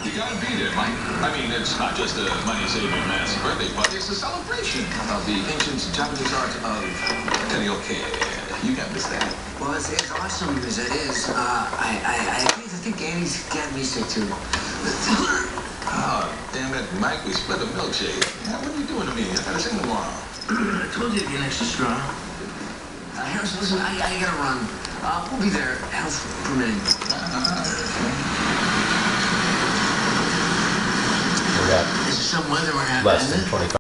You gotta be there, Mike. I mean, it's not just a money-saving man's birthday party. It's a celebration of the ancient Japanese art of karaoke. You can't miss that. Well, it's awesome as it is. I think Annie's got me sick too. Oh, damn it, Mike. We split a milkshake. Yeah, what are you doing to me? I gotta sing tomorrow. I told you to get an extra straw. Harrison, listen, I gotta run. We'll be there, health permitting. We're at Is it some weather we're having? less than 25.